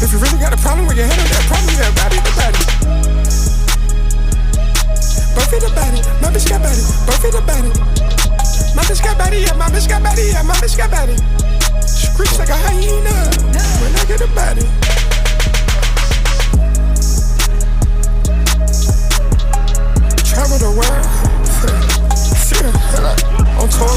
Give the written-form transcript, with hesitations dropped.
If you really got a problem with your head, that problem, yeah, body to body. Buffy the body, my bitch got body. Buffy the body. My bitch got body, yeah, my bitch got body, yeah, my bitch got body. Screech like a hyena when I get a body. Travel the world. On tour